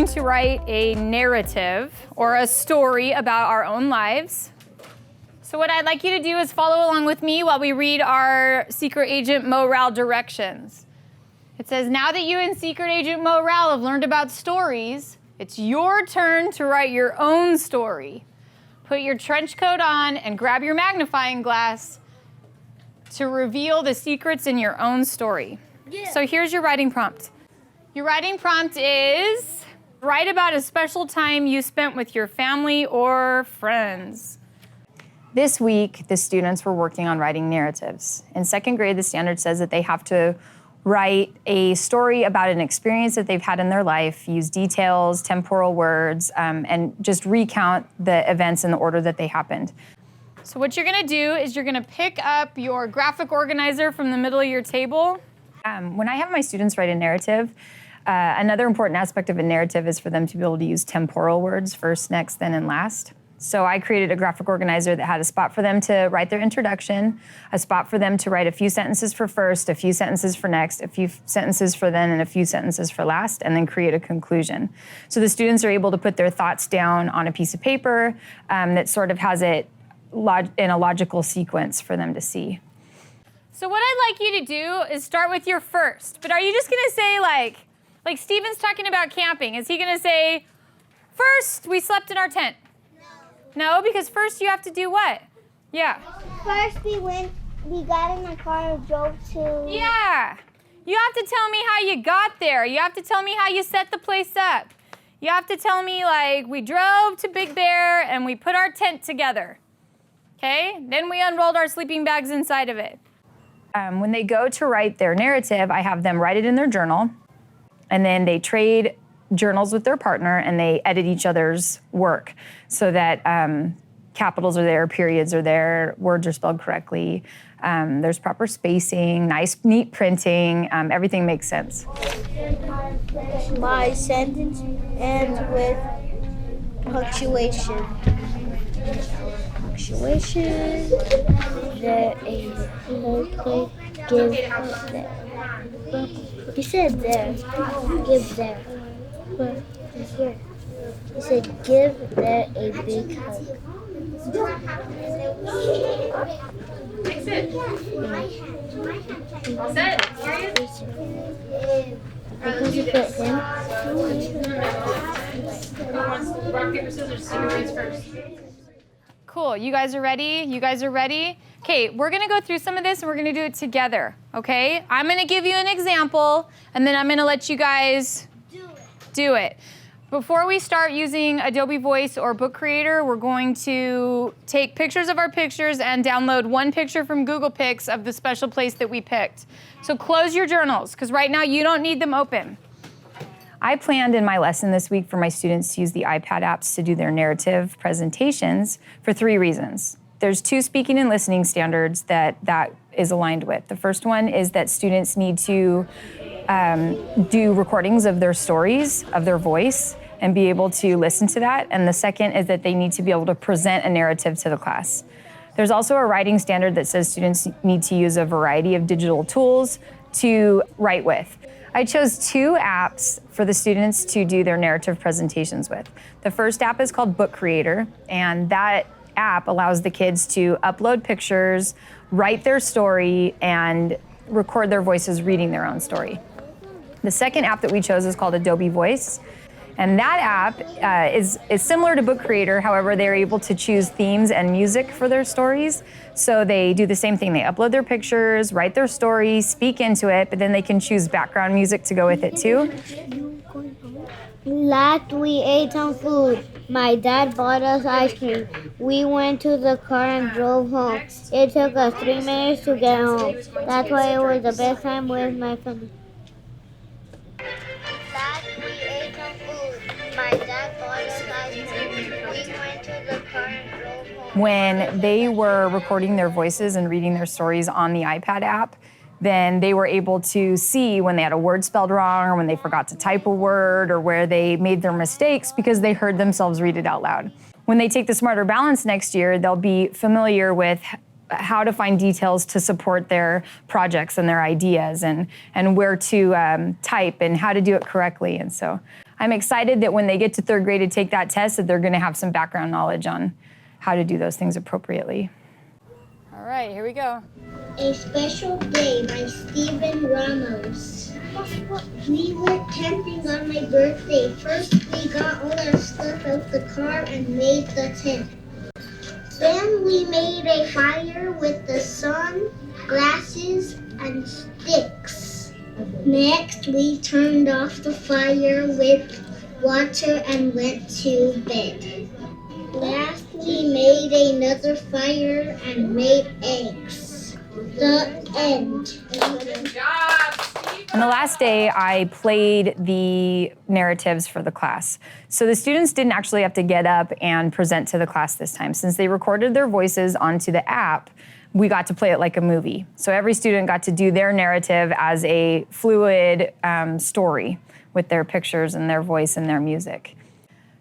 to write a narrative or a story about our own lives. So what I'd like you to do is follow along with me while we read our Secret Agent Morale directions. It says, now that you and Secret Agent Morale have learned about stories, it's your turn to write your own story. Put your trench coat on and grab your magnifying glass to reveal the secrets in your own story. Yeah. So here's your writing prompt. Your writing prompt is, write about a special time you spent with your family or friends. This week, the students were working on writing narratives. In second grade, the standard says that they have to write a story about an experience that they've had in their life, use details, temporal words, and just recount the events in the order that they happened. So what you're gonna do is you're gonna pick up your graphic organizer from the middle of your table. When I have my students write a narrative, another important aspect of a narrative is for them to be able to use temporal words, first, next, then, and last. So I created a graphic organizer that had a spot for them to write their introduction, a spot for them to write a few sentences for first, a few sentences for next, a few sentences for then, and a few sentences for last, and then create a conclusion. So the students are able to put their thoughts down on a piece of paper that sort of has it in a logical sequence for them to see. So what I'd like you to do is start with your first, but are you just gonna say like Steven's talking about camping, is he gonna say, first we slept in our tent? No, because first you have to do what? Yeah. First we got in the car and drove to... Yeah. You have to tell me how you got there. You have to tell me how you set the place up. You have to tell me like, we drove to Big Bear and we put our tent together. Okay? Then we unrolled our sleeping bags inside of it. When they go to write their narrative, I have them write it in their journal, and then they trade journals with their partner, and they edit each other's work so that capitals are there, periods are there, words are spelled correctly, there's proper spacing, nice, neat printing, everything makes sense. My sentence ends with punctuation. Punctuation, there a wordplay, give there. He said there, give there. But here, he said, give there a big hug. All set? Because you put him. Rock, paper, scissors, first. Cool, you guys are ready? You guys are ready? Okay, we're gonna go through some of this and we're gonna do it together, okay? I'm gonna give you an example and then I'm gonna let you guys do it. Before we start using Adobe Voice or Book Creator, we're going to take pictures of our pictures and download one picture from Google Pics of the special place that we picked. So close your journals, because right now you don't need them open. I planned in my lesson this week for my students to use the iPad apps to do their narrative presentations for 3 reasons. There's 2 speaking and listening standards that is aligned with. The first one is that students need to do recordings of their stories, of their voice, and be able to listen to that. And the second is that they need to be able to present a narrative to the class. There's also a writing standard that says students need to use a variety of digital tools to write with. I chose 2 apps for the students to do their narrative presentations with. The first app is called Book Creator, and that app allows the kids to upload pictures, write their story, and record their voices reading their own story. The second app that we chose is called Adobe Voice, and that app is similar to Book Creator. However, they're able to choose themes and music for their stories. So they do the same thing. They upload their pictures, write their story, speak into it, but then they can choose background music to go with it too. Last we ate some food. My dad bought us ice cream. We went to the car and drove home. It took us 3 minutes to get home. That's why it was the best time with my family. Last we ate some food. My dad bought us ice cream. We went to the car and drove home. When they were recording their voices and reading their stories on the iPad app, then they were able to see when they had a word spelled wrong or when they forgot to type a word or where they made their mistakes because they heard themselves read it out loud. When they take the Smarter Balance next year, they'll be familiar with how to find details to support their projects and their ideas and where to type and how to do it correctly. And so I'm excited that when they get to 3rd grade to take that test, that they're gonna have some background knowledge on how to do those things appropriately. All right, here we go. A Special Day by Stephen Ramos. We went camping on my birthday. First, we got all our stuff out the car and made the tent. Then we made a fire with the sun, glasses, and sticks. Next, we turned off the fire with water and went to bed. Last, we made another fire and made eggs. The end. On the last day, I played the narratives for the class. So the students didn't actually have to get up and present to the class this time. Since they recorded their voices onto the app, we got to play it like a movie. So every student got to do their narrative as a fluid story with their pictures and their voice and their music.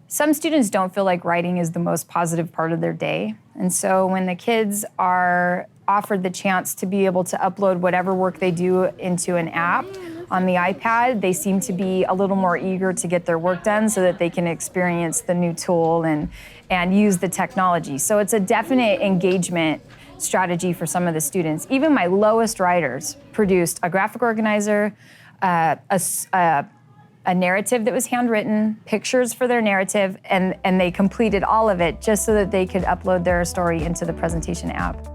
Some students don't feel like writing is the most positive part of their day. And so when the kids are offered the chance to be able to upload whatever work they do into an app on the iPad, they seem to be a little more eager to get their work done so that they can experience the new tool and use the technology. So it's a definite engagement strategy for some of the students. Even my lowest writers produced a graphic organizer, a narrative that was handwritten, pictures for their narrative, and they completed all of it just so that they could upload their story into the presentation app.